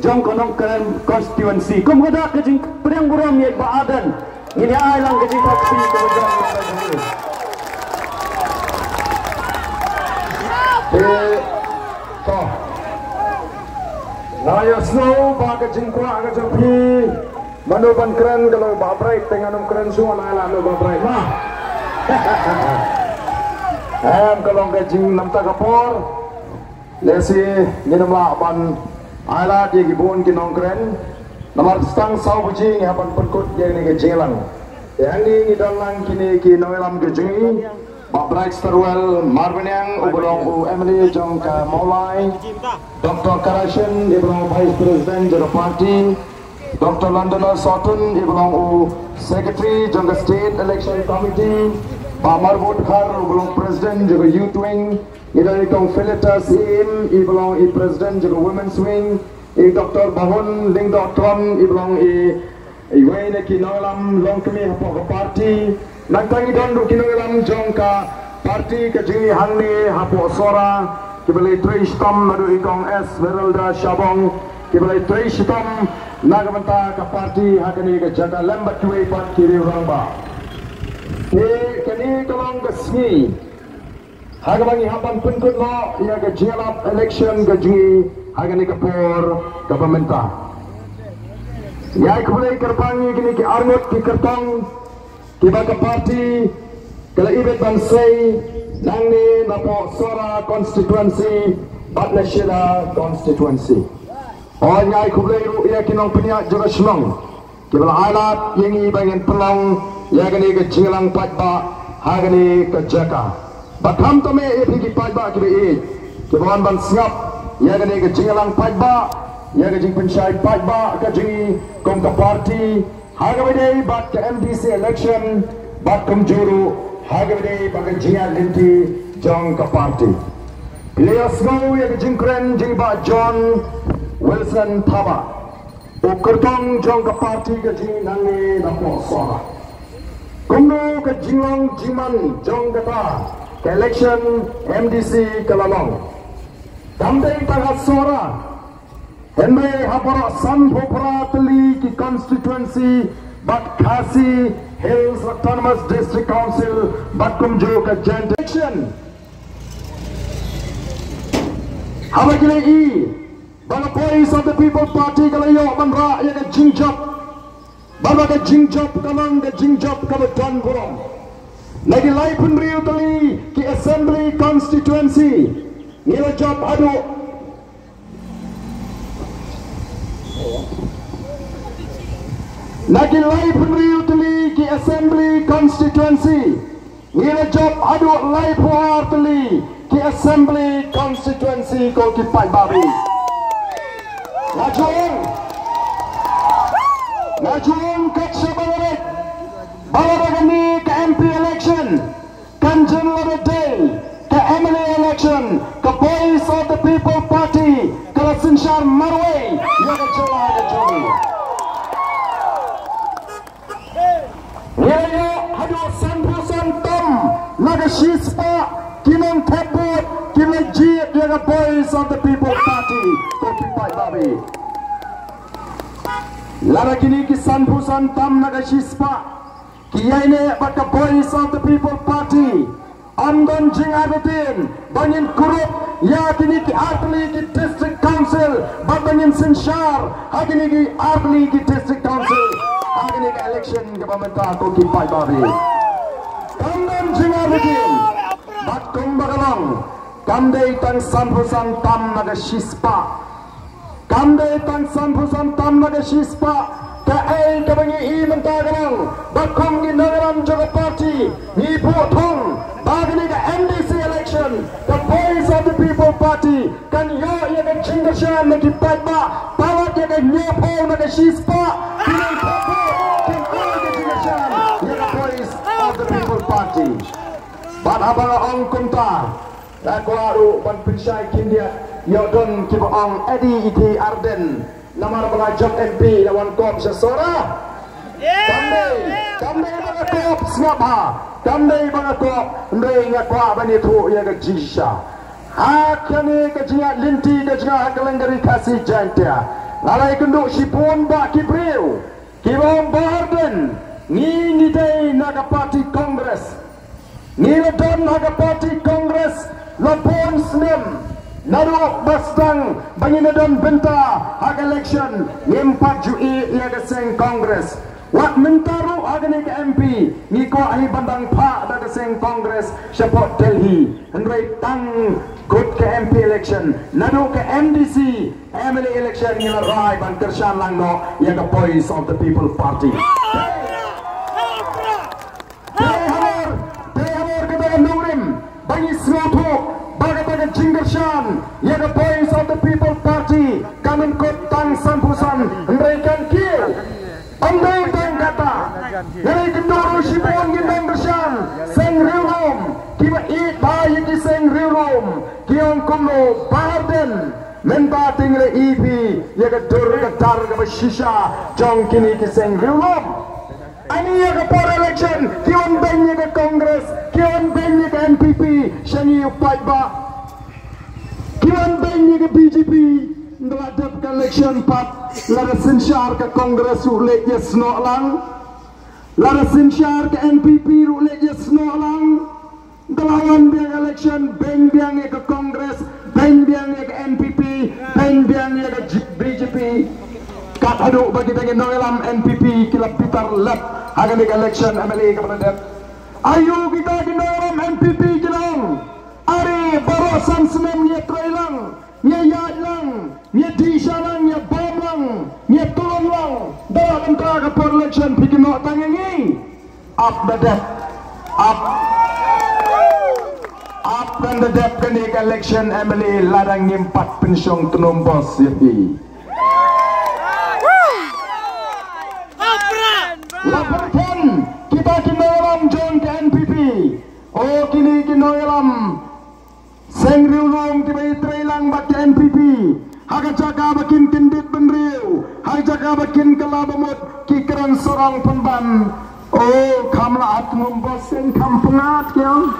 jong konong constituency kum kada ke jing pedang buram ye baadan ini ai lang ke jing taksi ke jong to naya snow ba ke jing kwa ke jong pi manu ban keren kalau ba break tenganum keren semua ala no ba break lah kalau ke jing nam ta kapor lesi nginam la ban ala dia gibon kinong keren nomor stang sau bujing hapan penkut yang ni ke jelang yang ni dalang kini ki noelam ke jengi ba break starwell marbenyang ubolong u emily jong ka maulai dr karashin ibrong vice president jero party dr londoner sotun ibrong u secretary jong state election committee ba marbut khar ubolong president jero youth wing idari kong Philitas im ibolong i president jero women's wing i dr bahun ling dotron ibolong i wayne kinolam long kami hapo party nangtangi dondu kinolam jongka party ke jingi hangni hapo sora kibali trishtam nadu ikong s veralda shabong kibali trishtam nagamanta ka party hakani ke jaga lembat kuwe pat kiri rangba kani kolong kesni Hagamani hapan penkut lo ia ke jelap election ke jingi hagani ke por ke pemerintah. Ya kepulai kerpangi kini ke armut ke kertong kiba ke parti kala ibet bansai nangni napo sora constituency batna shira constituency. Oh nyai kepulai ia kinong peniak juga senang. Kibala alat yang ibangan pelang ia kini ke jingilang patba hagani ke jaka. Batam to me epiki pajba kibe kibawan ban siap ya gani ke jingalang pajba ya ke jing pensyai pajba ke jingi kong ke parti hagabede bat ke MDC election bat kumjuru hagabede bat ke jingal linti jong ke parti players go ya ke jing kren jing ba John Wilson Thaba ukertong jong ke parti ke jingi nangi napo sora kumno ke jinglang jiman jong ke ta election MDC Kelalong Damdai Tagat Sora Henry Hapara Sanbhopra Tali ki constituency Bat Khasi Hills Autonomous District Council Bat Kumjo ka joint election Habagile I Bala Voice of the People Party Kalayo Manra Yaga Jingjop Baba ka Jingjop Kalang ka Jingjop Kabatan Burong lagi lai pun riu tali ki assembly constituency nila job adu lagi lai pun riu tali ki assembly constituency nila job adu lai puar tali ki assembly constituency ko ki pai babi Najung kat sabaret balagani ke MP election Kanjan Laredale ke Emily election ke Voice of the People Party ke Sinshar Marway yang jala ke joli Nyayo hadu sanbusan tom naga shispa kinong tebut kinajit yang Voice of the People Party ko kipai babi lara kini ki sanbusan tom naga shispa Kiyaine baka Voice of the People Party Amdan Jingabetin Banyin Kurup Ya kini ki Artli ki District Council Banyin Sinshar Hagini ki Artli ki District Council Hagini ki election ke pemerintah ko ki Pai Babi Amdan Jingabetin Batung Bagalang Kamdei Tang Sanpusan Tam Naga Shispa Kamdei Tang Sanpusan Tam Naga Shispa Kaai kabangi I mentagalang Bakong di nagaram jaga parti Ni potong Bagini ke MDC election The Voice of the People Party Kan yo ia ke Chingashan Naki Patba Pawat ia ke Nyopo Naki Shispa Kini Popo Kan yo ke Chingashan Ia ke Voice of the People Party Bat abang ong kumta Dakwaru ban pensyai kindia Yodon kiba ong Eddie Iti Arden Namar pengajak MP lawan kop sesora Kandai mga kop snapa Kandai mga kop Ndai ngakwa bani tu ya ke jisha Hakani ke jinga linti ke jinga hakalanggari kasih jantia Lalai kenduk si pun bak kipriu. Kibong Barden. Ni day naga party Congress. Ni ledon naga party Congress. Lapon snem. Naruk bastang banginadon benta hag election. Nimpat jui iaga seng Congress. Wat mentaru agani ke MP ni ko ahi bandang pa daga seng Congress support Delhi hendrai tang good ke MP election nadu ke MDC MLA election ni rai ban kershan lang no ya ke voice of the people party Dehamor kita nurim bagi snoto baga jinggershan ya ke voice of the people party kanun kot tang sampusan hendrai kan kill Andai dan kata dari kenduru sipon gindang bersang seng rilum kiba it bayi di seng rilum kiong kumno Barden menta tingle EP ya ke dur ke tar ke shisha jong kini ki seng rilum ani ya ke por election kion ben ya ke Congress kion ben ya ke NPP shangi upai ba kion ben ya ke BJP ngeladap ke election 4 lada sinsyar ke Kongres ulek yes no lang lada sinsyar ke NPP ulek yes no lang delawan biang election beng biang ke Kongres beng biang ke NPP beng biang ke BJP kat aduk bagi tangi noelam NPP kila pitar lep hagan ke election MLA ke penadap ayo kita ke noelam NPP kinong ari barosan senem niat trailang nyayat lang, nyadisya lang, nyabom lang, nyatulong lang. Dalam ka per election, bikin no tangangi. Up the depth, up dan the depth kini ke election MLA ladang ngimpat pensyong tunumbos yahi. Laporkan kita kinolam jong ke NPP. Oh kini kinolam. Seng riulong tiba trailang bak NPP haga jaga bakin kendit benriu haga jaga bakin kelabamut kikeran sorang penban oh kamla at ngumbos seng kampengat kyang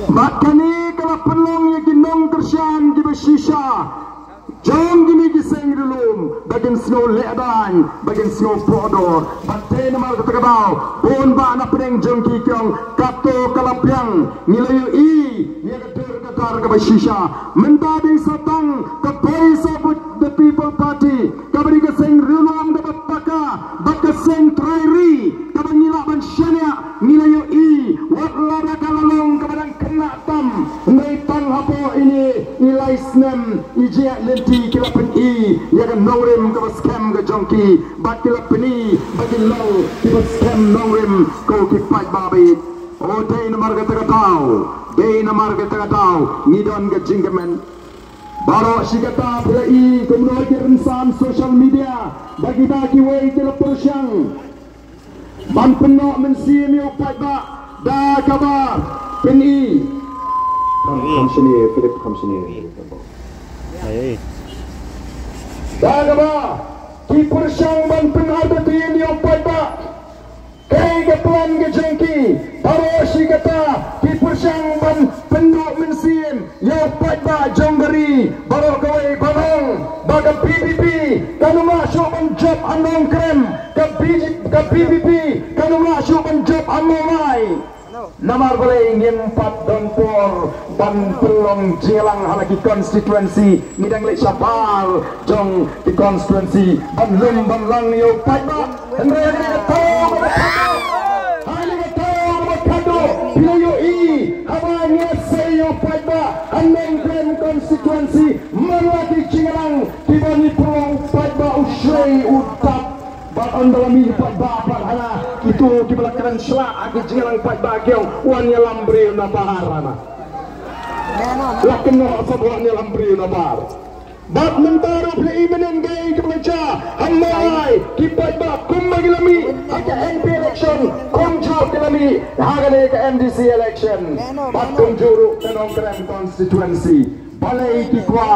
bakani kala penlong ya ginong kersyan giba shisha jom gini giseng dulu bagian snow ledan bagian snow podor batai nama kata kau pun ba na pedeng jom kikyong kato kalapyang nilayu i ya kedur ketar ke basisha mentadi satang ke voice of the people party kabari giseng dulu dapat paka baka seng trairi kabang nila ban syania nilayu i wat lada kalalong kabadang kena tam ngai tang hapo ini nilai snem ijia lenti kilapan i ya kan nongrim ke scam ke jongki bat kilapan i bagi low ke scam nongrim ko ki fight babi o day na marga taga tau ngidon ke jinggamen baro sigata pula i kumno ki rinsan social media bagi ta ki way kilapan syang ban penok mensi mi fight ba da kabar pen i come sini Philip come sini hey Dagaba, kiper syang ban penada tin yang pada kay kaplan ke jengki baro si kata kiper syang ban penduk mensin yang pada jonggeri baro kawai balong baga PBB kanu masuk ban job anong krem ke PBB kanu masuk ban job anong Namar boleh ngimpat donpor ban pelong jelang halaki konstituensi ngidang lek sapal jong di konstituensi ban lum ban lang yo pada hendra ni tahu hanya tahu makado bila yo i hawanya sayo pada aneng kren konstituensi malaki jelang tibani pelong pada usai utap bat ondalami pat bapak hala itu kibelakaran selak agi jelang pat bagiong wanya lambri na baharana lakno asabwanya lambri na bahar bat mentaro pla imenen gay kibelaca hamai kipat ba kumbagilami aga MP election kumjo kilami hagane ka MDC election bat kumjuru tanong kran constituency balai ki kwa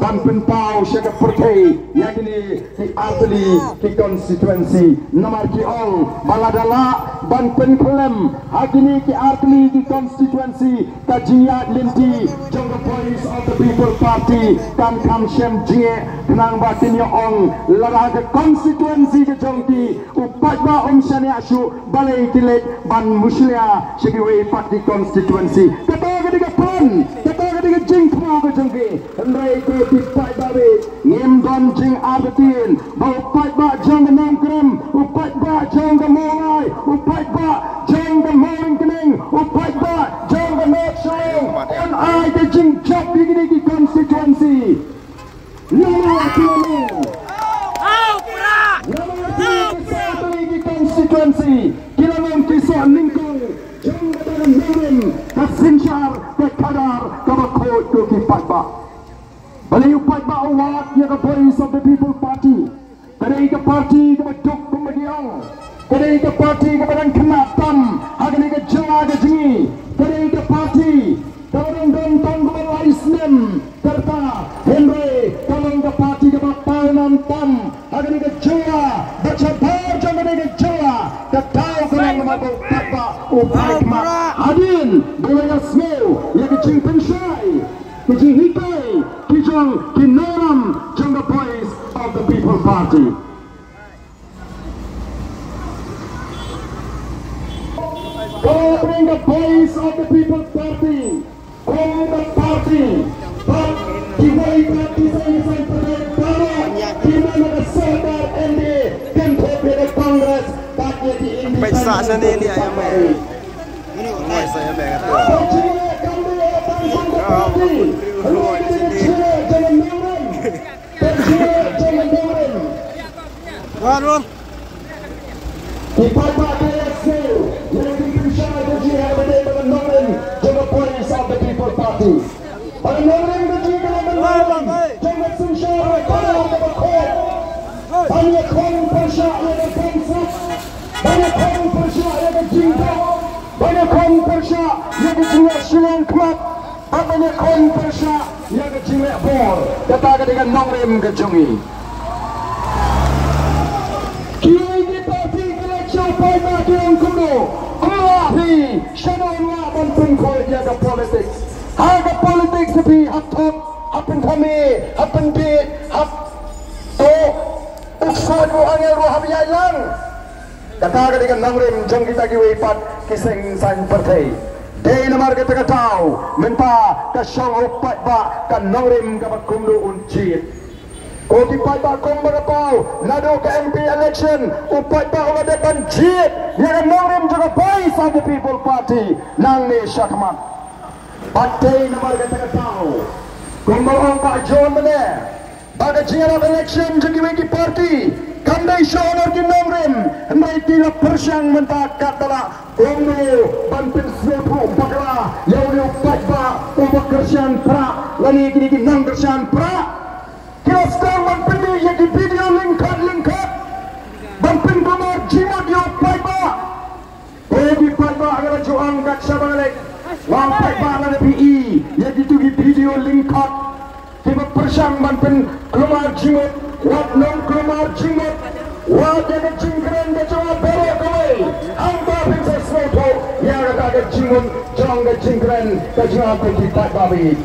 ban pen pau syaka pertai yakini ki artli ki constituency nomor ki ong baladala ban pen kelem hakini ki artli ki constituency kajiat linti jongga voice of the people party kan kam shem jinge kenang batin yo ong lara ke constituency ke jongki upat ba om shani asu balai kilet ban muslia syaki we party constituency kata ketiga plan kata ketiga jingkmo ke jongki ndai ke tipai babe ngem don jing artin ba upat ba jongga nongkrem upat ba jongga molai upat ba jongga moling kening upat ba jongga not showing on I the jing job ki constituency nomor 2 constituency kilangan kisah ningkong jangkauan mirim kasinsyar kekadar kabakot kekipat ba balai upat ba awak ya ke voice of the people party kadai ke party ke beduk pemediang kadai ke party ke badan kenatam hagan ke jawa ke jengi kadai ke party kawan dontong ke laisnem serta Henry kawan ke party ke bapanan tam hagan ke jawa baca bar jangan ke jawa ketau kawan mabuk takba upai kemat adin bolanya smell ya ke jing pensyai ke jing hikai ke jang kinoram jangga voice of the people party covering the voice of the people party from the party but kiwai party saya pada di mana kesadaran ND tempoh pada Kongres bagi di Indonesia Pesa sana ni ayam ini orang saya bayar tu Warum? Ipat kaya sel yang dipimpin Haji Hamidin dengan Norin juga voice of the people party. Pada Norin juga dengan jangan sunsyar kalau ada kod. Banyak orang persyak yang bangsa, banyak orang persyak yang cinta, banyak orang persyak yang jiwa silang kelab, banyak orang persyak yang jiwa bor. Katakan dengan Norin kejungi. Sampai mati orang kuno, kelahi, syadonwa bantuan kau jaga politik. Harga politik sepi hapun, hapun kami, hapun bid, hap to, uksad ko angel ro habiyay lang. Katakan dengan nangrim jang kita kiwipat kiseng san partai. Day namar kita katau, menta kasyong upat ba kan nangrim kapak kumlu uncit. Koti pai ba kong berapau nado ke MP election upai ba oleh banjir yang nongrim juga voice of the people party nang ni syakmat partai nomor kita tahu kumbang Pak John mana pada jiran election jadi wiki party kandai syonor di nongrim hendak tidak persyang mentakat dalam umno bantin sepu bakla yang upai ba ubah kersian pra lani kini nang kersian pra Kilaskan banpin yang di video lingkar banpin kamar jimat di upai ba di upai ba agar juang kat syabalik wang upai ba ada PE yang di video lingkar tiba persang banpin kamar jimat wak non kamar jimat wak jaga jingkran ke jawa bero kawai angka princess photo yang ada jimat jang ke jingkran ke jawa di upai babi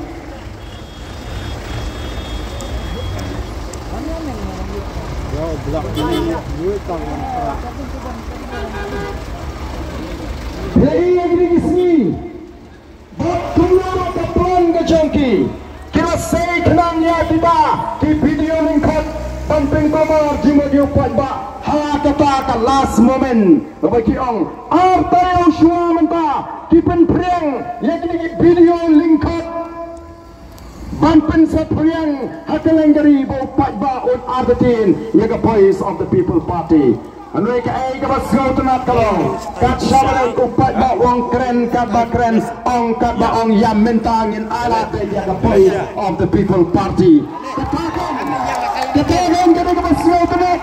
Lagi di sini, bertemu kapan ke jangki? Kira saya kenangnya kita di video lingkar banting kamar jima diupat ba. Ha kata last moment bagi orang. Apa yang semua menta kipen priang yang di video lingkar. Banpen sepriang hakalanggari baupat ba on artin yang voice of the people party. Anoi ka ai ka basgau tenat kalau kat syabal upat ba wong keren kat ba keren ong kat ba ong yang mentangin alat yang voice of the people party. Katakan ka basgau tenat.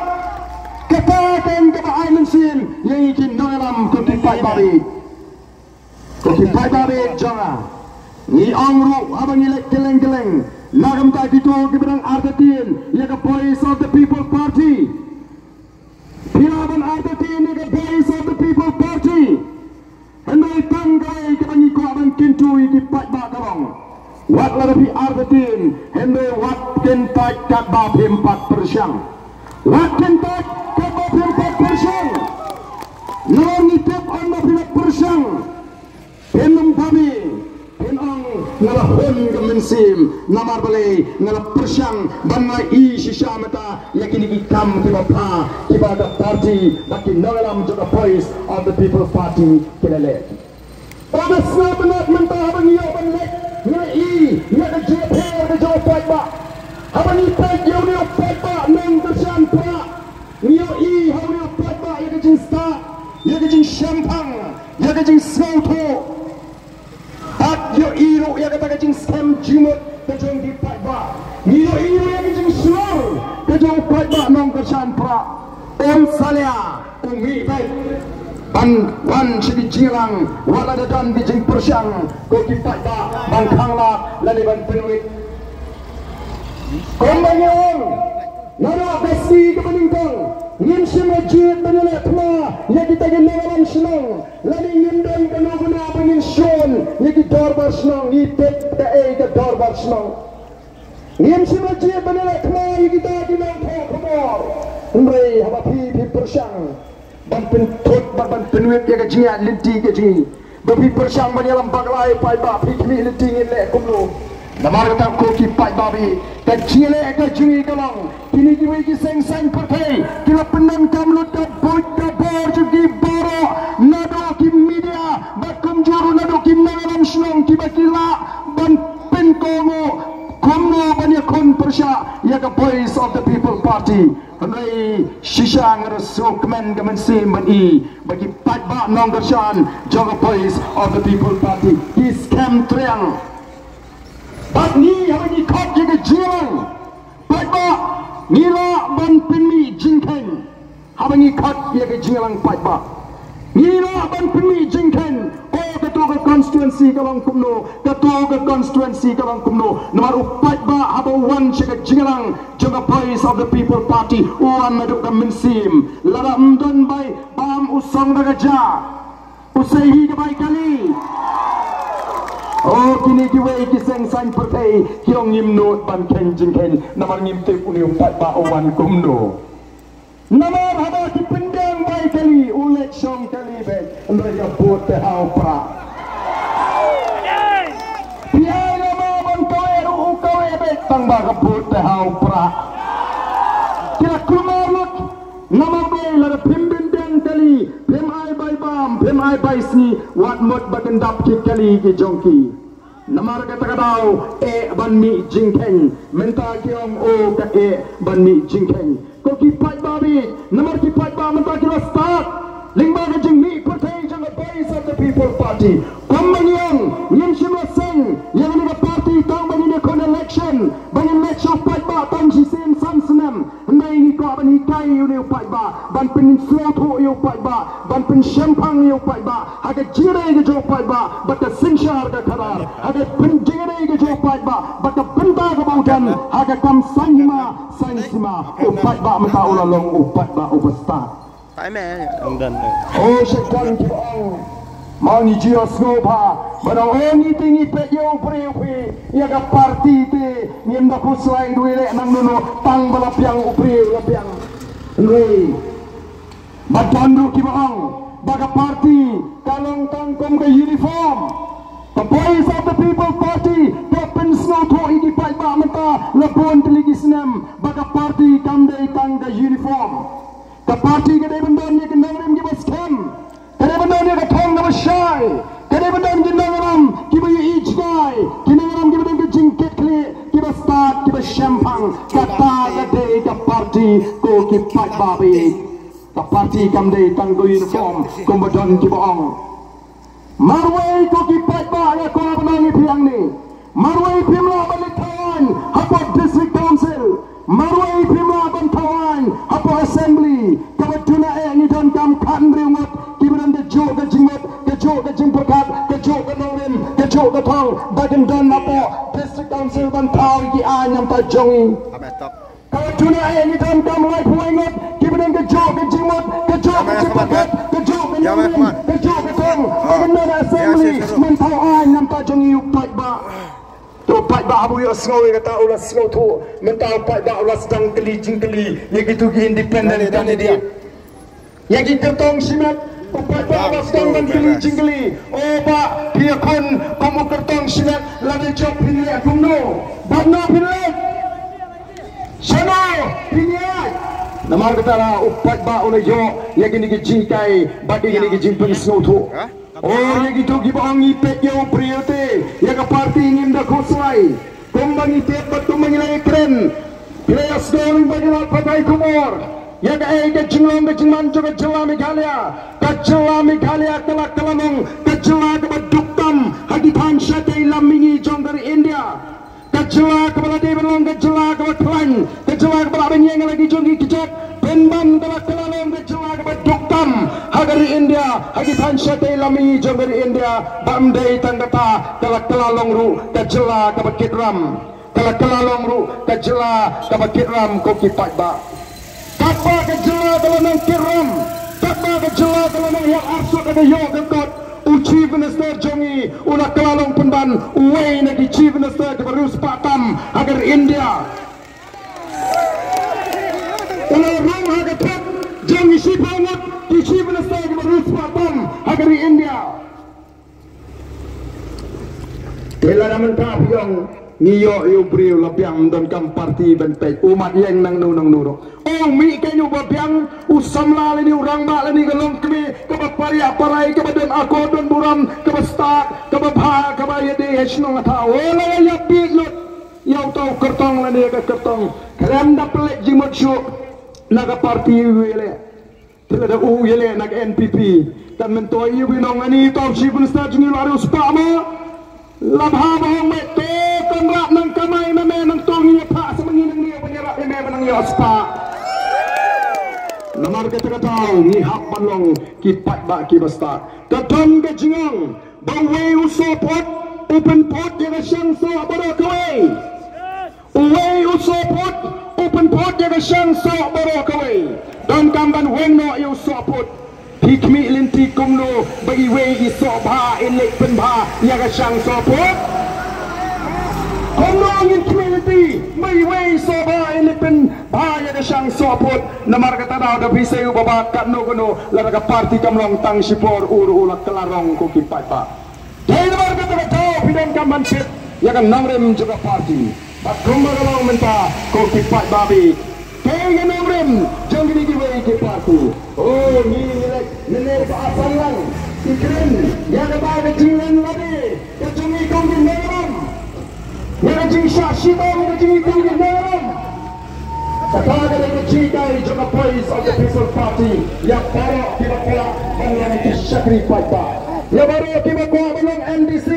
Katakan ka ba ai mensin yang ikin dalam kutipai babi. Kutipai babi jangan Ni angru abang ilek geleng-geleng. Nagam tak gitu keberang Ardatin. Ia ke Voice of the People Party. Pilaban Ardatin ia ke Voice of the People Party. Hendai tanggai kebangi ko abang kintu iki pat ba kabang. Wat larabi Ardatin. Hendai wat kentak kat ba 4%. Wat kentak kat ba 4%. Nang itip ang ba 4%. Penum kami. Penang ngalahun kemensim namar balai ngalah persyang banai I shisha mata yakin ikam kibapa kibada party makin nangalam juga Voice of the People Party kilale. Pada sebenarnya mentah abang iyo banlek ngai I ngai JP ke jauh fight ba. Abang I fight yo ni fight ba nang tersan pra. Iyo I how ni fight ba ya ke jing star ya ke jing champagne ya ke jing soto. At yo iro ya kata kacing scam jimut kacang di paiba. Yo iro ya kacing slow kacang paiba nong kesan pra. Salia umi baik. Wan segi jilang wala dadan di jing persyang ko di paiba bangkangla lani ban penuit. Kombanyong nara besi kepeningkong. Ngim semajit penyelet ma ya kita genalan senang lani ngimdan kena pengin shon ya kita dorbar senang ipet ke dorbar senang ngim semajit penyelet ma ya kita ginang khomor umrei haba pi persyang ban pentut ban penuit ya kejia linti keji babi persyang banyalam baglai pai ba pi kini linti ngile kumlo namar kata ko ki pai babi kejile kejingi kalong kini jiwi ki seng pertai kila penan kamlut ka boy ka bor jugi boro nado ki media bakum juru nado ki nangalam senang ki bakila ban penkongo kumno banyak kon persya ya ka Voice of the People Party Henry shisha ngerasuk kemen sim bani bagi pat ba nong gersan jaga Voice of the People Party ki scam triang bat ni habani kot jaga jilang pat ba nila ban penmi jingken habani kot jaga jilang pat ba nila ban penmi jingken ketua constituency kalang kumno ketua constituency kalang kumno nomor upat ba habawan jaga jilang jaga Voice of the People Party uan maduk kemensim lara mdon bay bam usong dagaja usahi gabai kali. Oh kini kiwei kiseng sang pertai kiong ngimnut ban ken jingken namar ngimtip uni upat ba awan kumno namar haba ki pendang bai kali ulek syong kali bet mereka buat tehau pra piai nama ban kowe ru kowe bet tang ba kebut tehau pra kira kumarut namar bai lara pimbindang kali pemai bai bam pemai bai sni wat mot bagendap ki kali ki jongki namar kata kadau ban mi jingken menta kiong o ka ban mi jingken ko ki pai babi namar ki pai ba menta kira start lingba ka jing mi partai jang Voice of the People Party komanyang ngim shimla seng yang ni party tang bani ne kon election bani election pai ba tang ji sen san senam ndai ni ko bani kai yu ne pai ba ban pen soto yu pai ba ban pen champagne yu pai ba aga jire ge jo pai ba but the sinshar ga kharar aga pen jire ge jo pai ba but the benda ga baudan aga kam sanima u pai ba mata ulalong u pai ba overstart tại mẹ ông đần oh sekan ki ong mau ni jio snopa barang oni tingi pe yo pre ya ga party te ngem da ku selain duile nang nuno tang bala piang upre la piang rei batandu ki ong baga party kalong tang kom ga uniform the Voice of the People Party kapen snow to igi pai ba mata la bon teligi senam baga party kamdai tang ga uniform the party ke dai bandon ni ke nangrim ki bas kem ke dai bandon ni ke thong ga shai ke dai bandon ki nangram ki ba each guy ki nangram ki bandon ki jingket kle ki bas start ki bas champagne kata ga dai ka party ko ki pat babi the party kam dai tang go uniform ko bandon ki baong marwai ko ki pat ba ya ko bandon ni piang ni marwai pimla balitawan hapo district council marwai pimla bantawan hapo assembly kabatuna ni don kam kandri ngot kibaran de jo ga jingot ga jo ga jingpakat ga jo ga norin ga jo ga thong bagian don mapo district council ban pau ki anyam pa jongi Amet top. kalau dunia ini dalam kamai puingot kibran ke jog ke jimot ke jog ke cepat ke jog ke nyamim ke jog ke tong bagaimana assembly mentau anyam pa jongi upat ba upat ba abu yo snowy kata ulas snow tu mentau upat ba ulas dang keli jingkeli ya gitu independent dan dia ya gitu tong simet upat ba ulas dang keli jingkeli oh ba dia kon kamu kertong simet lagi job ini aku no bano pilih Sana pinyai namar katara upat ba oleh yo ya gini gijingkai badi gini gijingpen snotu oh ya gitu gibang ipet yo priyote ya ka party ngim da khosai kumbang ipet batu mengilai keren players going bagila patai kumor ya ka ai ka jinglong ka jingman jo ka jela Meghalaya kelak kelamong ka jela ka baduktam hagi pansha kai lamingi jong dari India kejela kepada Dewan kejela kepada Klan kejela kepada Benyeng lagi jongi kejat penban kepada Kelalong kejela kepada Duktam hagari India hagi Panshatai lami jongari India bamdai tangkata Kelalong ru kejela kepada Kitram Kelalong ru kejela kepada Kitram koki patba kapa kejela Kelalong Kitram kapa kejela Kelalong yang arsuk ada yo kekot Chief Minister jongi ulah Kelalong penban uway nagi Chief Minister kebarus patam agar India ulah rong agar pet jongi si banget di Chief Minister kebarus patam agar India telah naman kapiyong niyo yung brio lapiang dan kam parti benpek umat yang nang nuro oh mi kanyo babiang usam lali ni urang ba lani galong kami kapapari aparai kabadan ako don buram kabasta kababha kabayade hesnong ata wala ya pilot yaw taw kertong lani ka kertong kalam da plek jimot syu naga parti wele tilada u yele nag NPP tan mentoy winong ani taw si bunsta jingi larus pama labha bahong meto konrak nang kamay meme nang tongi pa sa manginang niya panyara meme nang yospa namar kata ni hak panlong kipat ba kibasta kadon ke jingong baway usopot open pot yang siyang so baro kaway uway usopot open pot yang siyang so baro kaway dan kamban wengno yu sopot hikmi linti kumno bagi wei isobha elek penbha yang siyang sopot kumno ngin community bagi wei isobha elek penbha yang siyang sopot namar kata daw da bisayu baba katno kono laraga parti kamlong tang sipor uru ulak Kelarong ko kipat pa dai namar kata daw pidan kamban pit yang namrem juga parti pakumba galong menta ko kipat babi kaya namrem jang gini giwei ke parti oh ni nilai baasan lang ikren yang ada jingan lagi kecungi kongin dalam yang jing syashibam kecungi kongin dalam kataga dengan cikai juga voice of the People's Party yang baru kita pula mengenai Syakri Patba yang baru kita kuah menung MDC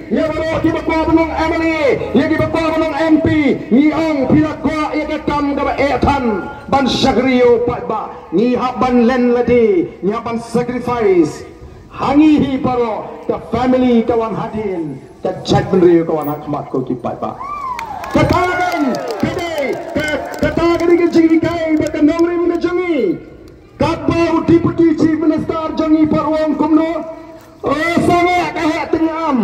yang baru kita kuah menung MLA yang kita kuah menung MP ngiang pilak kuah yang ketam kaba etan ban Syakriyo Patba ngihap ban len ladi ngihap ban sacrifice hangihi paro ke family kawan hadin ke judgment riyo kawan hakmat ko kipat ba katagan katagan ke jingi kai ba kanongrim ke jingi kapau deputy chief minister jingi parwong kumno oh sama kahat tengam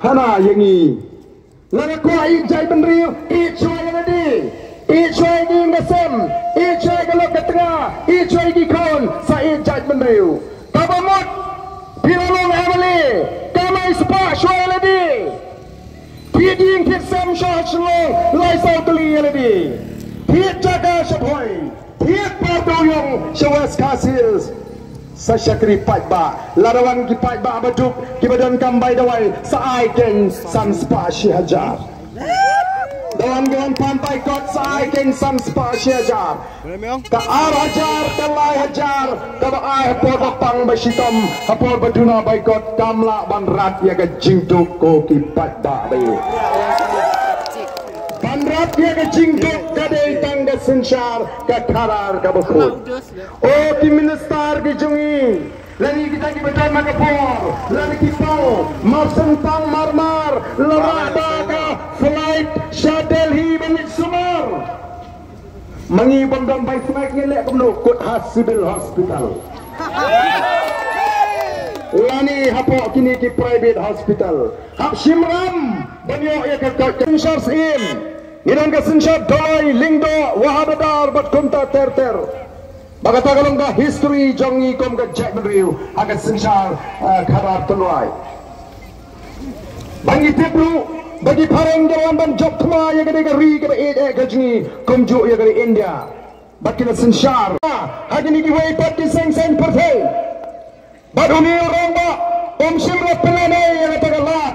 hana yangi lara ko ai jai ban riyo ichwa ladi ichwa ni ngasem ichwa galok ke tengah ichwa di kon sa judgment riyo kabamot Pilalong Emily kamay spa shwa ladi Piding kit sam shah shlong lai sao kali ladi Pit jaga shapoy Pit pardoyong shawas kasis sa Syakri Patba larawan ki Patba baduk ki badan kambay dawai sa aiken san spa shihajar dawan gawan pantai kot sa aiken san spa shihajar ka ar hajar ka lai hajar ka ba ai hapor bapang basitom hapor baduna bay kot kamla banrat ya ka jingduk ko ki Patba bay banrat ya ka jingduk ka day tangga sensyar ka karar ka bakut oh ki minister ki jungi lani kita ki betul makapor lani ki pang marsentang marmar mangi bandam baik snack ngelek kemno kot civil hospital. Lani hapo kini ki private hospital. Hap Shimram banyo ya ka Sensor sim. Ngiran ka Sensor Doi Lingdo Wahadadar bat konta ter. Baka tagalong ka history jongi kom ka Jack Riu aga Sensor khabar tulwai. Bangi tiplu bagi pareng dalam ban job kema ya gede ri ke ka jingi kom jo ya gede India. Bakina Sensor. Hagi ni ki wei pat ki seng perthei. Baduni orang ba om simla penanai yang kata lat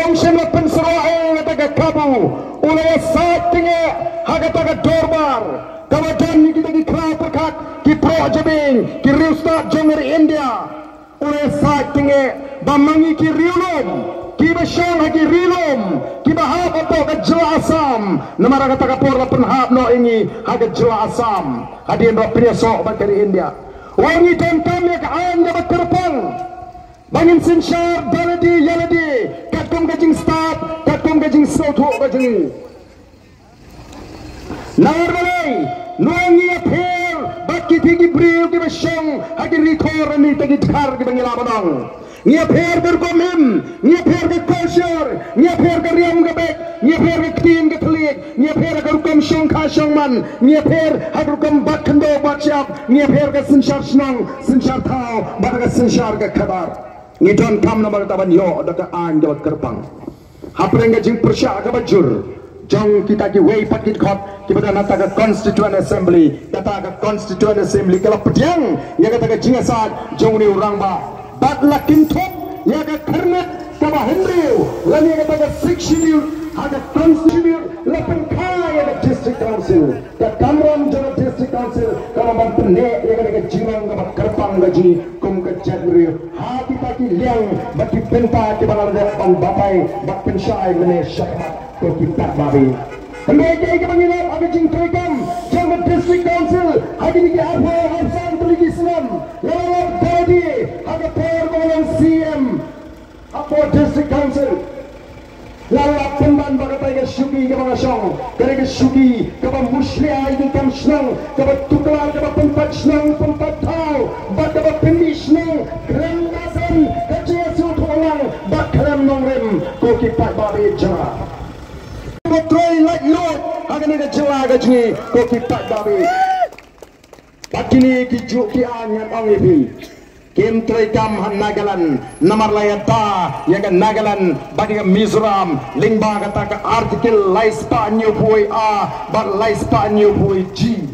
om simla penserai yang kata kabu ulai saat tinggi haga kata dorbar kawajan ni kita di kerap perkat ki pro jabing ki riusta jonger India ulai saat tinggi bamangi ki riulum ki basyang hagi rilum ki bahap apa ke jela asam namara kata kapor la penhap no ingi haga jela asam hadin ro priasok bakari India. Wangi dan kami kaan dapat terpang bangin Sensor daladi yaladi katung gajing start katung gajing soto gajing narbalai nuangi apel baki tigi briu ki basyang hagi rikor ni tagi dhar ki bangila banang nia pher berkomim nia pher ke kosher nia pher ke riam ke bek nia pher ke tin ke telik nia pher ke rukum syong kha syong man nia pher harukum bat khando bat syap nia pher ke Sensor snong Sensor thau bat ke Sensor ke khabar ni don kam na taban yo dak an jawat kerpang hapreng ke jing persya ke bajur jong kita ki wei pat kit khot ki bada nata ke constituent assembly kata ke constituent assembly kalau pediang ya kata ke jingasat jong ni orang ba bat lakin top ya ka karnet kaba hendriu lani ka taga 6 schedule ada constitution lapan kaya ka district council ka kamram jana district council kama man pene ya ka jinang ka karpang gaji kum ka jadriu hati taki liang baki penta ki balar da pan bapai bak pensyai mene syahmat ko ki pat babi Mereka yang menginap aga jing trekam jang district council hagi ni arho harsan peligi senam lawan tadi aga per golong CM apa district council lawan pemban bagatai ke syuki ke mga syong kare ke syuki ke ba muslia ini kam senang ke ba tuklar ke ba pempat senang pempat tau ba ke ba pemi senang krem kasan ke jesu tholang ba krem nongrem ko ki pat babe jara Betul like lot akan ada jela gaji ko kipat babi bakini ki ju ki anyan ong ipi kim trekam han Nagaland namar layata yang ke Nagaland bagi ke Mizoram lingba kata ke artikel laispa new boy a but laispa new boy g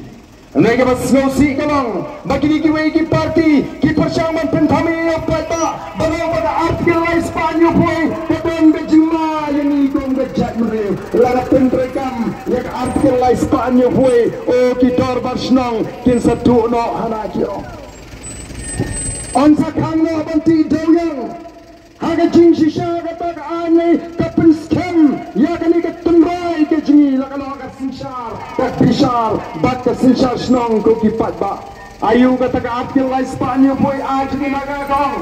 mereka bersengosi kalong bagi ki wei ki parti ki persamaan pentami apa baru pada artikel laispa new boy kedon bejima yang ikut bejat mereka lara pentrekam yang artikel laispa new boy o ki dor barsnong kin satu no hana kiro onsa kangno banti doyang haga jing shisha kata ane kapen scam ya kani ke tunrai ke jingi la kalau ka Sensor ka bishar bat ka Sensor snong ko ki patba ayu kata ka artikel laispa new boy aj ni naga kong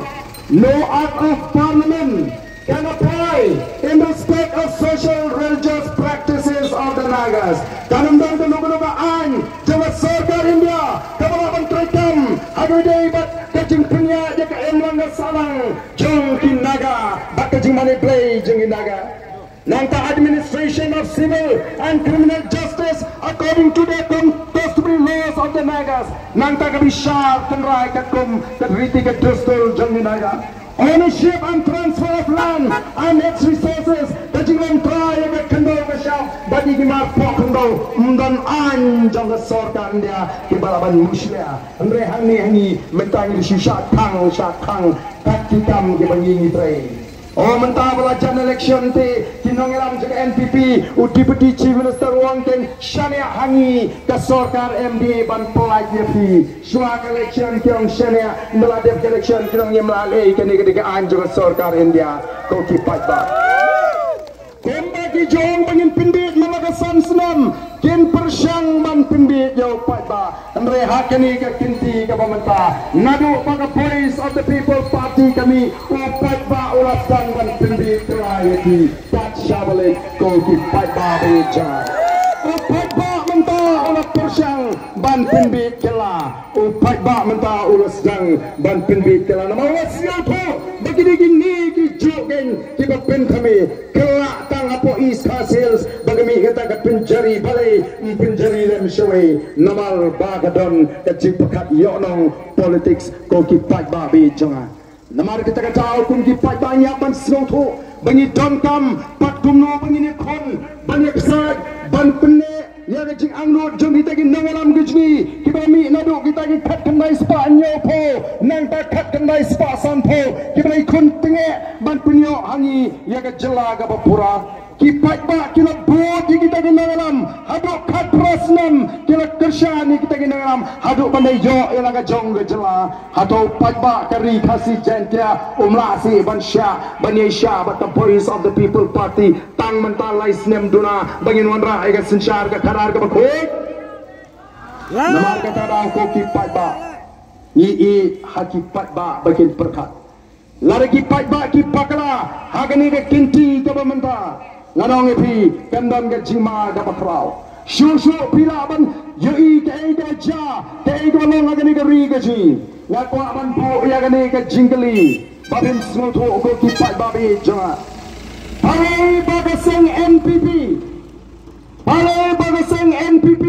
no act of parliament can apply in respect of social religious practices of the Nagas. Kanundang ke lupa an Jawa Sarkar India kabalaban trekam hagudai bat kajing punya je ke emlang salang jong kin naga bat kajing money play jeng naga nangta administration of civil and criminal justice according to the customary laws of the Nagas nangta kabishar tenrai kakum kadriti kadustul jeng naga ownership and transfer of land and its resources kajing lang try ke kendo ke syam bagi gimar pokendo mundan anjang ke Sarkar India ke balaban muslia andre hani mentang di syakang taktikam ke bangi trai oh mentah belajar election te kinong elam ke NPP Deputy Chief Minister Wang Ken syania hangi ke Sarkar MD ban pelai fi suak election kyong syania meladep election kinong yemlalei kene ke anjang ke Sarkar India ko kipat ba Kembali jong pengin pindit memagasan senam kin persyang man pindit jauh patba andre hakani ke kinti ke pemerintah nadu pada Voice of the People Party kami patba ulasan man pindit terayati tak syabalik ko ki patba beja patba mentah olah persyang ban pinbit kela upai ba menta ulus dang ban pinbit kela nama wasil po begini gini ki jogen ki pen kami kela tang apo East Castles bagami kata ke penjari balai penjari lem syawai namal bagadon ke pakat yonong politics ko ki pai ba bi jonga namar kita kata kun ki pai ba nya ban sloto bangi don kam pat kumno bangi ni kon bangi ksad ban penne ya ke jing angno jom kita ki nangalam gijni ki ba mi nadu kita ki khat kandai spa nyo po nang ta khat kandai spa san po ki ba kun tenge ban punyo hangi ya ke jela ga pura ki pai ba kila bot kita ki nangalam hadu khat prosnam kila kersyani kita ki nangalam hadu bandai yo ya ga jong ga jela hadu pai ba kari khasi jentia umla si ban sya ban sya but the voice of the people party tang mental lais nem duna bangin wanra ai ga sinchar ga karar ga bakhoi namar ka ta ko ki pai ba ni haki pai ba bakin perkat lari ki pai ba ki pakla hagani ga kinti ga bamanta nganong epi kandon ga jima ga bakrau shu pila ban yoi ga ga ja ga ga long hagani ga ri ga ji ngakwa ban po ya gani ga jingli babin snoto ko ki pai ba bi jama Palay Bagaseng NPP Palay Bagaseng NPP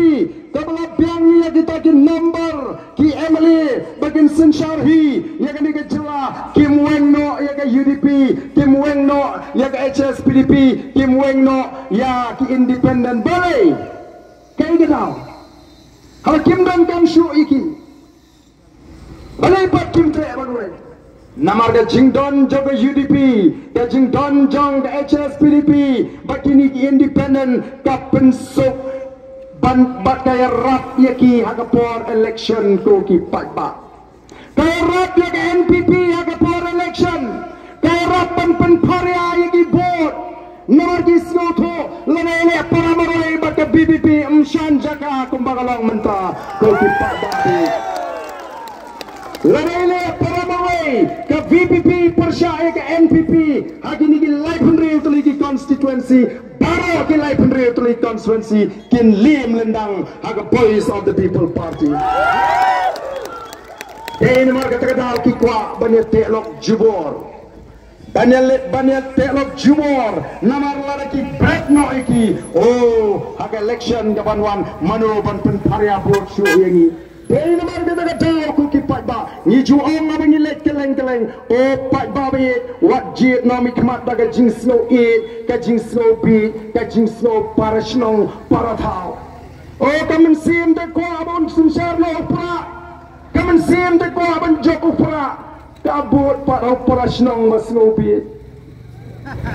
Kabala biang ya kita ki number ki Emily bagin Sinsharhi ya gani ke jela Kim Wengno ya ke UDP Kim Wengno ya ke HSPDP Kim Wengno ya ki independent balai kai gedau hal Kim dan Kam Shu iki balai pat Kim tre bagwe namar ga jingdon joga UDP ga jingdon jong ga HSPDP bakini ki independent kapen sok ban bakaya rap yaki hagapor election ko ki pakba kaya rap yaki NPP hagapor election kaya rap pan parya yaki board namar ki snoto lanele para maroy baka BBP mshan jaka kumbagalong menta ko ki pakba lanele para maroy ka VPP persya ka NPP hagini ki live real to ki constituency baro ki live real to constituency kin lim lendang haga voice of the people party kaya namar kata ki kwa banya telok jubor banya telok jubor namar lara ki break no iki oh haga election gabanwan mano ban penparya board show yangi kaya namar kata ku ki ba ni juong abang ilek keleng o pai ba be wat jit no mi kmat daga jing snow e ka jing snow b ka jing snow para snow para thao o kamen sim de ko abon sinsar no pra kamen sim de ko abon jok pra ka bot para snow ma snow b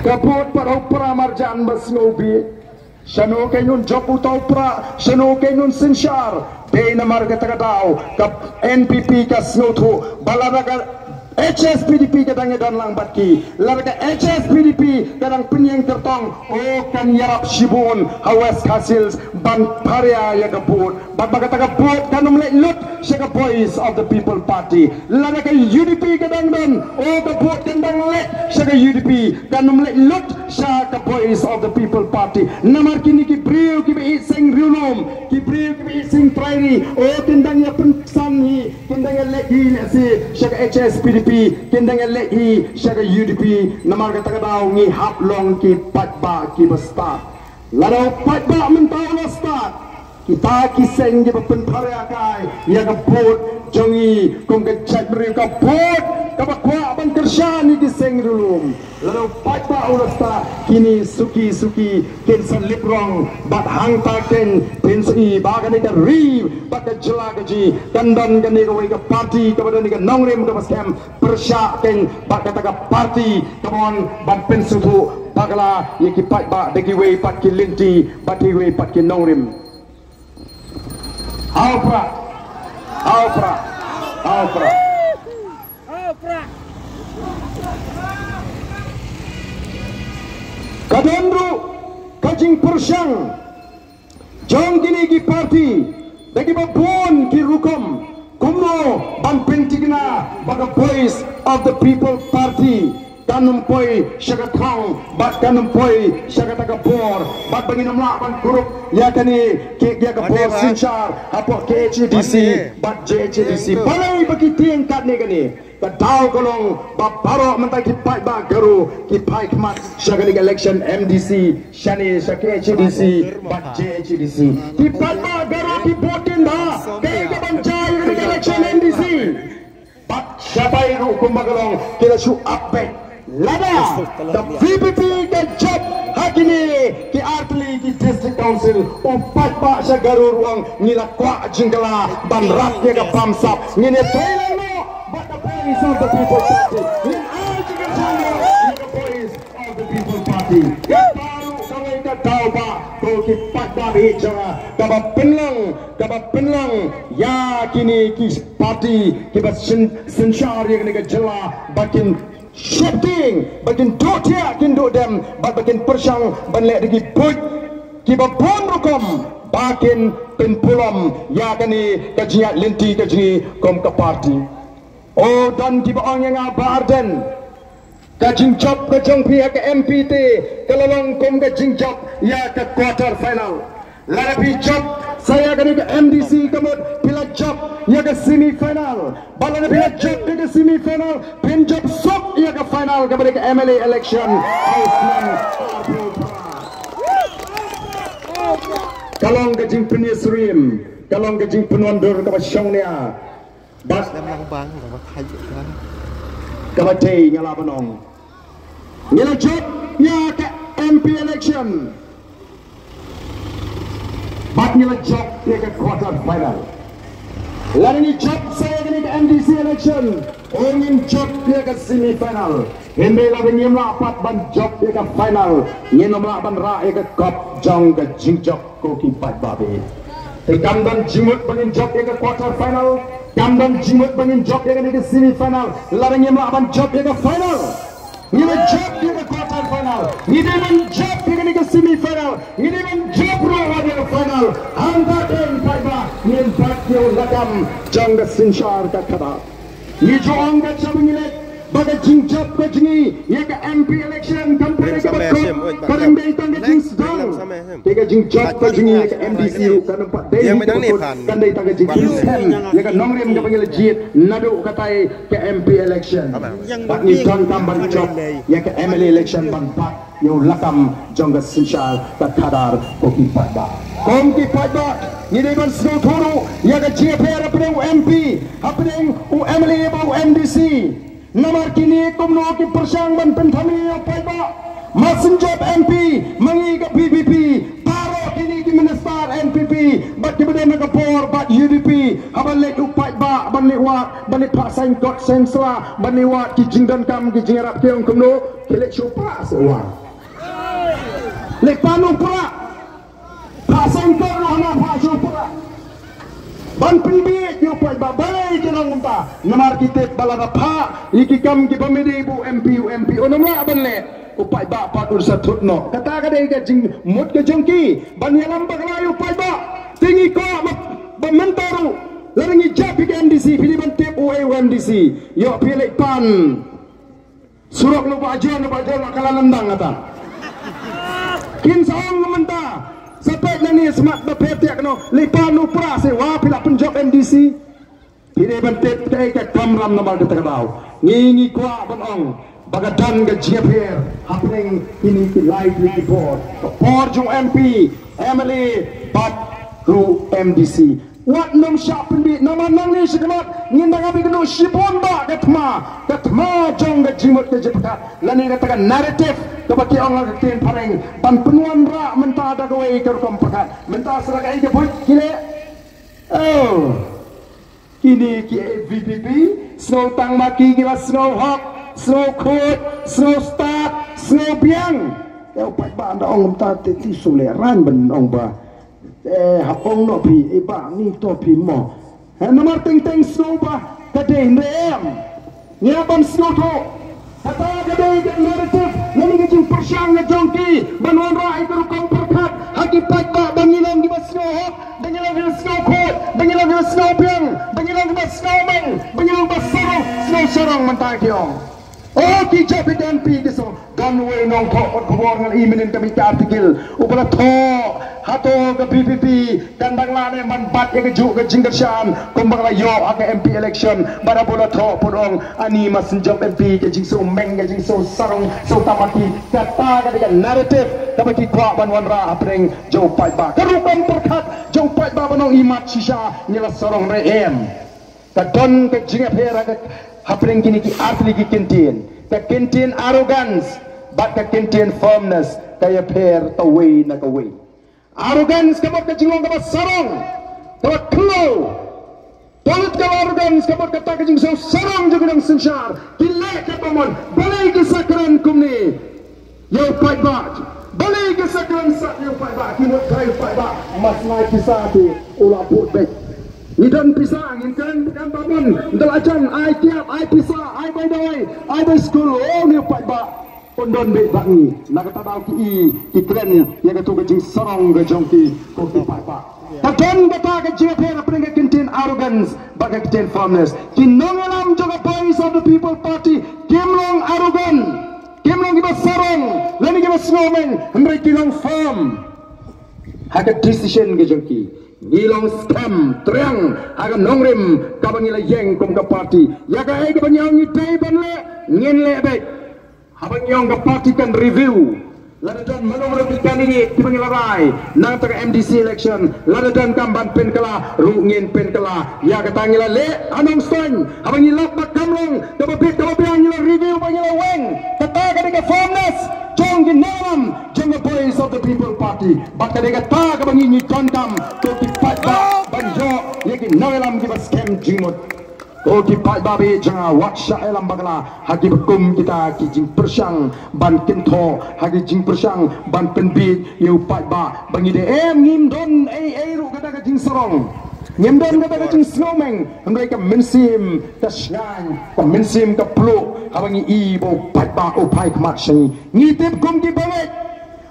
ka bot para marjan ma snow b Shano kenyun joku tau pra, shano kenyun sinshar. Day na marga tagadao, kap NPP ka snoto, balaraga HSPDP kadang dan lang batki, larga HSPDP kadang penyeng tertong, oh kan yarap shibun, hawas kasils, ban parya ya kabut, bat baga tagabut kanum le lut, shaka voice of the people party, larga UDP kadang dan, oh kabut kadang le, shaka UDP kanum le lut, shaka voice of the people party, namar kini ki brio ki be sing riulum, ki brio ki be sing prairie, oh kendang ya pensan hi, kendang ya leki si shaka HSPDP kendang lehi syaga UDP namar kata kadau ngi hap long ki patba ki basta ladau patba mentau lo start kita kiseng je pen parya kai ya ka bot jongi kong ke chat beri ka bot ka bakwa ban kersyani kiseng dulum ladau patba lo start kini suki ken san liprong bat hang ta ken pensi bagani ka ri bat ka jela gaji kandan gani ka ka party ka badan ka nongrem ka baskem persya ken bat ka ka party kamon ban pensu tu bagala yeki patba deki we pat ki linti bat we pat ki nongrem Alpra. Kadendru kajing persyang jong kini ki party bagi babon ki rukom kumno ban pentigna baga voice of the people party kanum poi syagat hang bat kanum poi syagat agabor bat bagi namla ban grup ya kani ke dia agabor sinchar apa KHDC bat JHDC balai bagi tingkat ni kani kadau kolong babaro mentai ki pai ba garu ki pai kmat syagani election MDC shani KHDC bat JHDC ki pai ba garu ki botin da ke banjai election MDC bat syabai ru kumbagalong kita su update lada the VPP ke job hakini ki artli ki district council upat pa sa garu ruang nila kwa jingala ban rat ke pamsap ngine toilet no but the voice of the people party in all the voice of the people party baru kawai ka tau ba ko ki patba bicara kaba penlang ya kini ki party ki bas sensyar yang ni jela bakin shifting bakin dotia kin do dem bakin persang ban lek digi put ki ba pon rukom bakin penpulam ya kani kajia lenti kaji kom ka party oh dan ki ba ong yang abarden kajing job kajong pihak MPT kalawang kom kajing job ya ke quarter final larapi job saya kani ke MDC kamut pila job ya ke semi final balana pila job ke semi final pin job sok ya ke final kepada ke MLA election kalong kajing penyesrim kalong kajing penondur ke pasyongnya bas kabatay ngala panong ngala job ya ke MP election bat ngala job ya ke quarter final lalu job saya ke MDC election ingin job ya ke semi final hindi labi nyemla apat ban job ya ke final nyenomla ban ra ya ke kop jong ke jingjok ko ki pat babi ikam dan jimut bangin job ya ke quarter final kamdan jimut bangin job ya ke semi final labi nyemla ban job ya ke final ngila job ya ke quarter final ngide ban job ya ke semi final ngide ban job ro ya ke final anda den kaiba ngin bat yo lagam jong ke sinshar ka kada ni jong ka chabingile baga jingjap ko jingi ya ke MP election kampanye ke bakko parang dai tang ke jing sedang ke jingjap ko jingi ya ke MDC kan empat dai kan dai tang ke jing ya ke nomrem ke panggil jit nadu katai ke MP election bat ni ton kamban job ya ke MLA election ban pat yo lakam jong ke sinshar ka kadar ko ki patba kom ki patba ni dai ban sno thoro ya ke JPR apne MP apne MLA ba MDC nomor kini kumno ki persang ban penthami apa ba masin job MP mangi ke PPP paro kini ki minister NPP bat ki bade na kapor bat UDP abale upai ba ban lewat ban pak sain kot sensla ban lewat ki jingdan kam ki jingarap ke ong kumno kelek chupa sewa lek panu pura pak sain kot no na pak chupa ban pribit yo pai babai jenang umpa namar kita balada pha iki kam ki pamedi bu MP onomla banle upai ba pat ursa thutno kata ka dei ka jing mut ke jongki ban yalam baglayu upai ba tingi ko ba mentoru laringi japi ke MDC pilih ban tip MDC yo pilih pan surok lu bajon kala nendang kata kin saong menta sampai nani semak bepetek no lipan upra sewa pila penjok MDC pilih bentit ke kamram nomor detekau ngingi kwa banong bagadan ke JPR happening ini ki live report por jung MP MLA bat ru MDC wat nom sya pendi nama nang ni sekemat ngindang abi kenu sipon ba katma jong ke jimut ke jepekat lani katakan naratif kebaki orang ke tin pareng ban penuan ra menta ada gawe ke rukom pekat menta seragai ke buat kile oh kini ki VPP snow tang maki kira snow hawk snow coat snow start snow biang ya upai ba anda ong menta ti suleran ben ong ba hapong no pi iba ni to pi mo nomor ting snow ba kade ndem nyaban snow to kata kade naratif nani kajing persyang na jongki banuan ra itu rukom perkat hakikat ba bangilang di bas snow hawk bangilang di snow coat bangilang di snow biang bangilang di bas snow man bangilang bas snow sarong mentang kiong Oh kita bidang pi kisah dan we nong thok khobor ngal iminin kami ka artikel upala tho hato ke PPP dan banglane man bat ke ju ke jingkersan kumbang la yo ake MP election bara bola tho podong ani mas job MP ke jing so meng ke jing so sarong so tamati kata ke narrative tapi kwa banwan ra apreng jo pai ba kerukan perkat jo pai ba banong imat sisa nyela sarong re em kadon ke jing phera ke hapring kini ki artli ki kintin arrogance but ka kintin firmness kaya pair away na kaway arrogance kabot ka jingong kabot sarong kabot klo tolit ka arrogance kabot ka taka jing so sarong juga ng sensyar kilay ka pamon balay ka sakran kumni yaw pai ba balay ka sakran sa yaw pai ba kinot kayo pai ba mas naik kisah ti ula put back Idan pisang, ikan babon, dalajan, ai tiap, ai pisah, ai by the way, ai by school, oh ni pak ba, pondon be bangi, nak kata bau ki keren, ya kata kejing sarong kejong ki, kopi pak ba. Kadon kata kejing apa yang kintin arrogance, bagai kintin firmness. Kinongalam juga voice of the people party, kimlong arrogant, kimlong kita sarong, lain kita snowman, mereka kimlong firm. Hakat decision kejong ki. Gilong scam triang aga nongrim kabangila yeng kum ka party ya ka ai kabanyang ni tay banle ngin le be habanyong ka party kan review ladadan manong rebikan ini kabangila rai nang taga MDC election ladadan kamban pen kala ru ngin pen kala ya ka tangila le anong ston habangila bakamlong kababit kababangila review bangila weng kata ka firmness jong ginam jong the voice of the people party bakka de kata ka bangi ni tonkam to ki patba banjo yeki nawelam ki scam jimot to ki patba be janga waksha elam bagala hagi bekum kita ki jing persang ban kentho hagi jing persang ban penbit yu patba bangi de ngim don ru kata ka jing sorong ngim don kata ka jing snowmeng mereka mensim ka shnang ka mensim ka pluk habangi ibo patba o pai kmat shangi ngitip kum ki bawet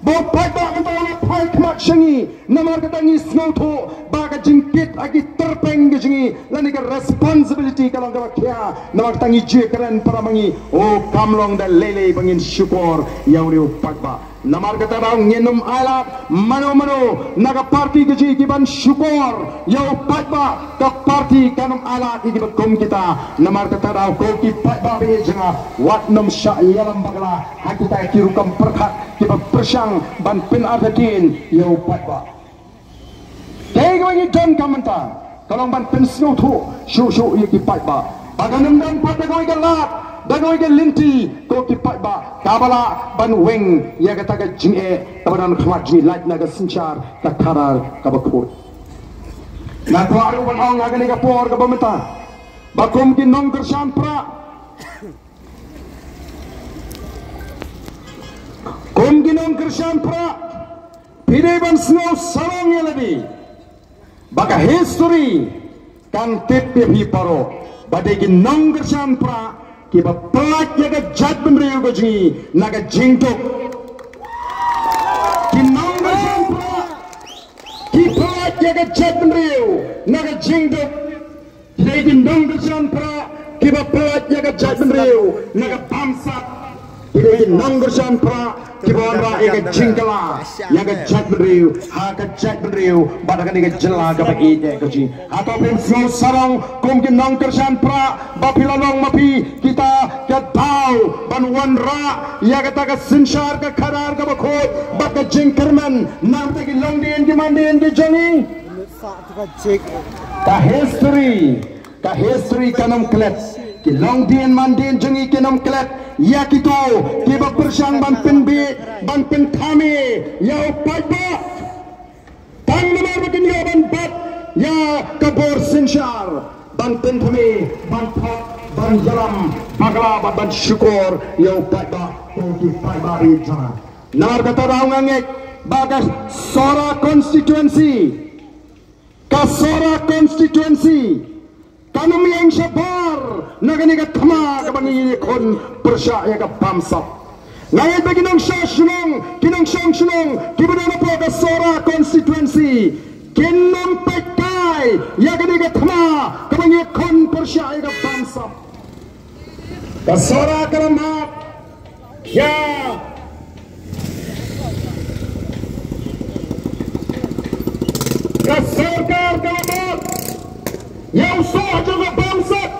bo patba kata ola pai kmat shangi namar kata ngi snow tho baga jingkit agi terpeng ge shangi lani ka responsibility kalong ka kya namar tangi je keren para mangi o kamlong da lele bangin syukur yauri o patba namar kata bang ngenum alat mano naga party ge ban syukur yau patba ka party kanum alat iki bekum kita namar kata daw ko ki patba be janga wat nam sha yalam bagla hakita kirukam perkat kiba persang ban pen ardatin yau patba kay gawin don kamanta kalong ban pen snow tho shu iki patba baganam dan patba gawin galat dagoi ke linti ko ki patba kabala ban weng ya kata ka jinge tabadan khmat ji light naga sinchar ka tharar ka bakut na kwaru ban ong agani ka por ka bamita bakum ki nong kersan pra kum ki nong kersan pra pide ban snow sarong ya lebih baka history kan tip hi paro bade ki nong kersan pra kiba pelat yaga jat benriu ko jingi naga jingtok kinong bersan pra ki pelat yaga jat benriu naga jingtok kidai kinong bersan pra kiba pelat yaga jat benriu naga pamsat kidai kinong bersan pra kiba onra yaga jingkala yaga jat benriu haga jat benriu badakan yaga jela ka ide ko jingi atau pem flow sarong kum kinong bersan pra bapilalong mapi kita ketau banwan ra ya kata ka sinshar ka kharar ka bakhot baka jingkerman nam te ki longdien ki mandien ki jongi ka history kanam klet ki longdien mandien jongi kanam klet ya kito ki ba persang ban penbi ban penthame ya upaiba tang namar bakin ya ban bat ya kabor sinshar ban penthame ban thot ban jalam bagla ban syukur yau pada koki pada rijana nar kata raung angek bagas sora konstituensi kasora konstituensi kanum yang sabar nagani ka thama ka bangi kon persya ya ka bamsa ngayon bagi nong syashunong kinong syangshunong kibudana po kasora konstituensi kinong pekai ya gani ka thama ka bangi kon persya ya ka bamsa Kasora kalamat. Ya. Kasarkar kalamat. Yang soh juga bangsat.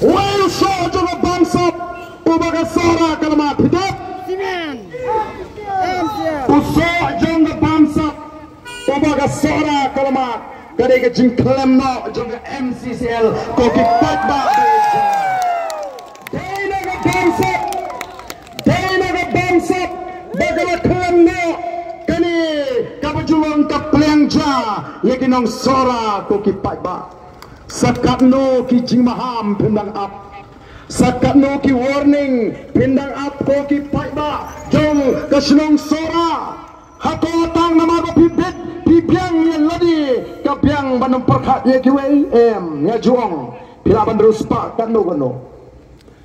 Well soh juga bangsat. Ubah kasora kalamat. Hidup. Usoh juga bangsat. Ubah kasora kalamat. Kadang jengkelem no juga MCCL. Koki patba. Bangsat bagala kelem no kani kabajulong kaplengja yakinong sora ko kipat ba sakat no ki jimaham pindang up sakat no ki warning pindang up ko kipat ba jong kasinong sora hatotang nama ko pibit pibyang yan ladi kabyang banong perkat yakiway ya juong pilaban terus pak kan no gono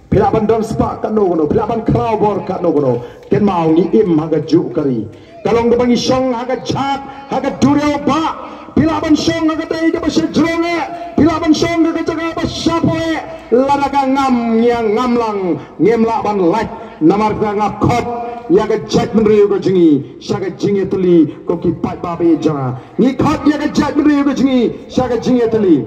pilaban dan spak kat no gono pilaban crowbor kat no gono ken mau ni im haga ju kari kalong bangi song haga chat haga dureo ba pilaban song haga dai ke bashe jronge pilaban song haga jaga basapoe laraga ngam yang ngamlang ngemla ban like namar ngap khot yaga chat menriu go jingi shaga jingi tuli ko ki pat ba be janga ni khot yaga chat menriu go jingi shaga jingi tuli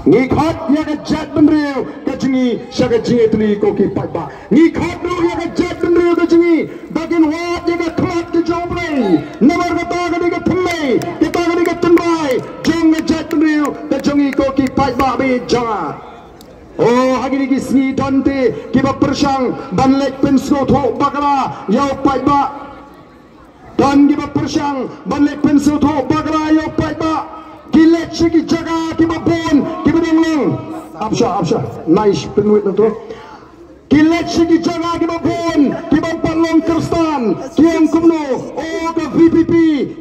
ni khot yaga jet benriu kajingi shaga jingi tuli koki patba ni khot no yaga jet benriu kajingi bagin wat yaga klat ke jobre namar kata gani ke thumme kita gani ke tunbai jong jet benriu kajingi koki patba be janga oh hagini ki sni donte kiba persang banlek pensko tho bakra yau patba dan kiba persang banlek pensko tho bakra yau patba kilet segi jaga kiba bon kiba dengleng absha nice penuit tu kilet segi jaga kiba bon kiba palong kristan kiam kumno oh ke VPP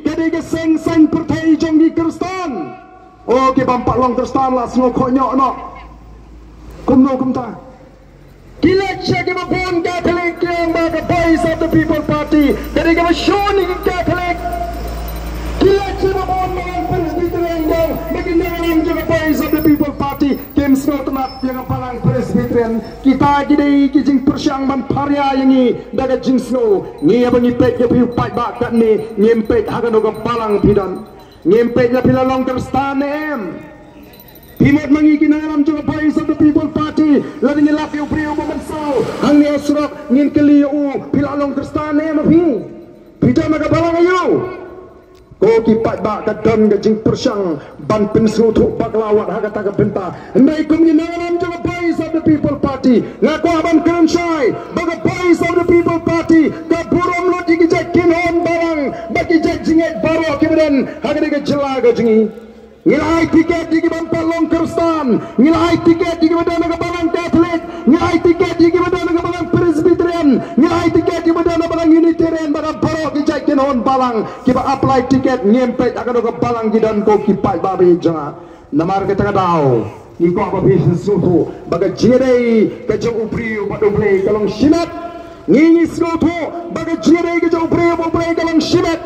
kade ke seng pertai jonggi kristan oh kiba palong kristan lah semua konyok no kumno kumta kilet segi kiba bon Catholic kiam ba the voice of the people party kade kiba shoni Catholic kilet segi bon Begini juga voice of the people party Kim Snotemat yang palang Presbyterian kita gidei kijing persyang man parya yangi daga jing snow ngi abangi pek ya piu pai ba kat ni ngempek hagan oga palang pidan ngempek ya pila long terstanem Pimot mangi kinaram juga voice of the people party lagi ni lafiu priu pemansau hang ni asrok ngin keliu pila long terstanem api pidan maga palang ayu Koki pat ba kadang gajing persyang ban pensru tu baklawat hagata ka benta ndai kum ni nalam juga voice of the people party ngaku aban kerensai baga voice of the people party ka burom lo digi jakin hon barang bagi jinget baro kemudian hagade ka jela gajingi ngilai tiket digi ban palong kerstan ngilai tiket digi badan ka barang Catholic ngilai tiket digi badan ka barang Presbyterian ngilai tiket digi badan ka barang Unitarian baga baro ki jakin hon balang kiba apply tiket ngempet akan ka balang gidan ko kipai babe janga namar ka taga daw iko apa business sutu baga jere ka jong upriu padoble kalong sinet ngingi sutu baga jere ka jong upriu padoble kalong sinet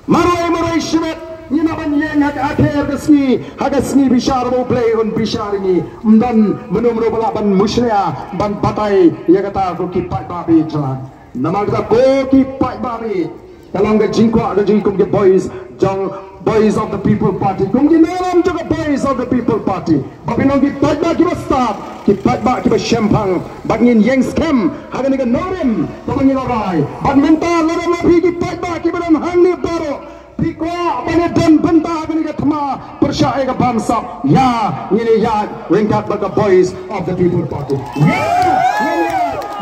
marai sinet Ninaban yang akhir kesni, hagasni bishar mau play on bishar ini, dan menumru balapan muslia ban batai ya kata ko kipat babi jalan. Nama kita ko kipat babi. Kalau nggak jingkwa ada jingkum ke boys, jang boys of the people party. Kumji nalam juga boys of the people party. Babi nong kipat babi start, kipat babi champagne, bangin yang scam, hagan ni norim, bangin orai. Ban mental lawan lebih kipat babi dalam hangni baru. Pikwa bani dan benta bani katma persyai ke bangsa ya ini ya ringkat baga boys of the people party ya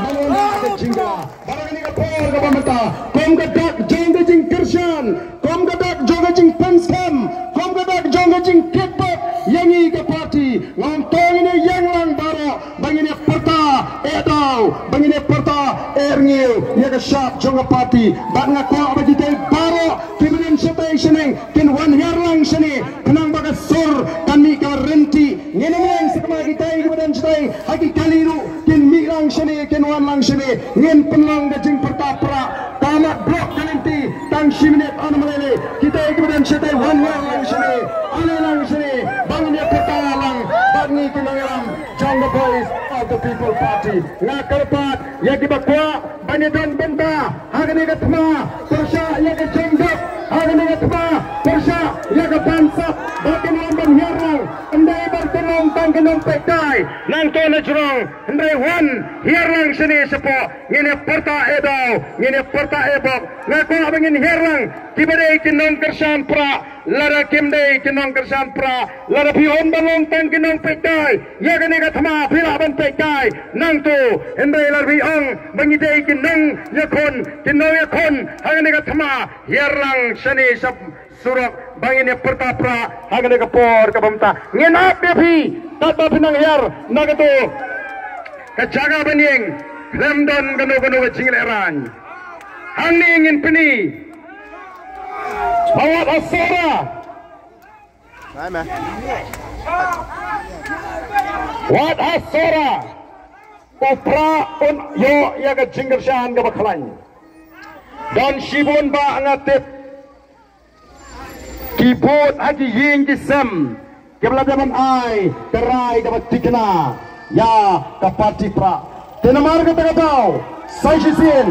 bani ke jingga bani ke por ke bamata kom ke dak jong ke jing Christian kom ke dak jong ke jing penskam kom ke dak jong ke jing kitbot yangi ke party ngontong ini yang lang baro bani ne perta edau bani ne perta erngil ya ke sharp jong ke party bang ngako bagi te baro kemudian setationing kin wan year lang sini kenang baga sur kami ka renti ngene ngeng sekma kita kemudian setai haki kaliru kin mi lang sini kin wan lang sini ngen penlang gajing pertapra tamat blok kanenti tang siminit on malele kita kemudian setai wan year lang sini ale lang sini bangnya petalang bangi kinangilang John the Boys of the People Party. Ngakarpat yang dibakwa banidan benta hagani gatma persya yang kejengdok hagani gatma persya yang kebansap batin lamban hirang endai bertenung tanggenung pekai nangto na jurong endai wan hirang sini sepo ngini perta edau ngini perta ebok ngako abangin hirang kibadai kinong kersan pra lara kimdei kinong kersan pra lara pion balong tanggenung pekai ya gani gatma pila ban pekai nangto endai lar biong bangidei kinong yakon kinong yakon hagani gatma hirang sini sep surok bangine pertapra hagane kapor kabamta ngenap depi tata pinang her nagato kajaga banyeng lemdon gano jingleran hangni ingin pini bawat asora wat asora upra un yo yaga jinggershan gabaklan dan shibun ba ngatip kiput hagi ying kisem kebelajaran ai terai dapat dikena ya kapati pra tenamar kata kau sai sisin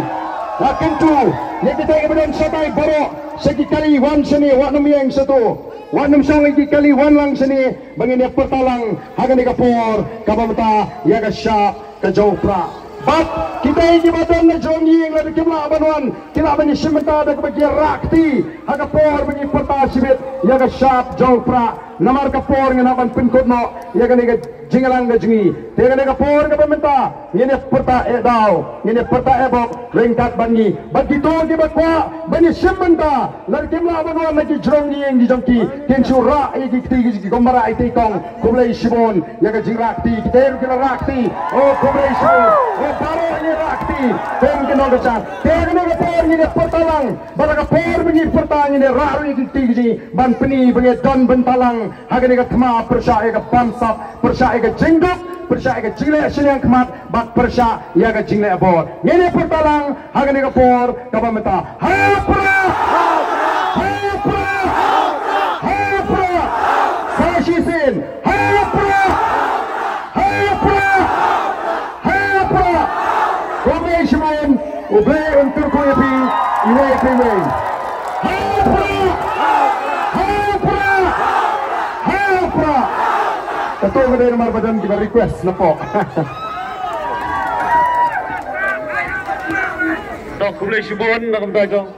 lakin tu yang kita kemudian sabai borok segi kali wan sini wanum yang satu wanum song lagi kali wan lang sini bangin yang pertalang hagan kapor kabamta ya kasya kajau pra bat kita ini badan na jongi yang lagi kibla abanwan kila bani simenta ada kebagi rakti haga por bani perta sibit yaga sharp jongpra namar kapor nganapan pinkod no yaga niga jingalang na jingi tega niga por ka pamenta ngene perta edau ngene perta ebok ringkat bangi bagito di bakwa bani simenta lagi kibla abanwan lagi jongi yang di jongki kensura iki kiti gombara ite kong kublai sibon yaga jing rakti kita kila rakti oh kublai sibon baru ini rakti tem kinong kesan tem kinong kapor ini pertalang bala kapor ini pertang ini raru ini tinggi ban peni bagi don bentalang hagani gatma persya ega bansap persya ega jengduk persya ega jingle siang kemat bat persya yaga jingle abor ini pertalang hagani kapor kabameta hapra hapra hapra sasisin hapra Shemayan, obey untuk kuyapi, iway piway. Hapra. Ketua kedai nomor badan kita request nepok. Dok boleh sibon nak minta jong.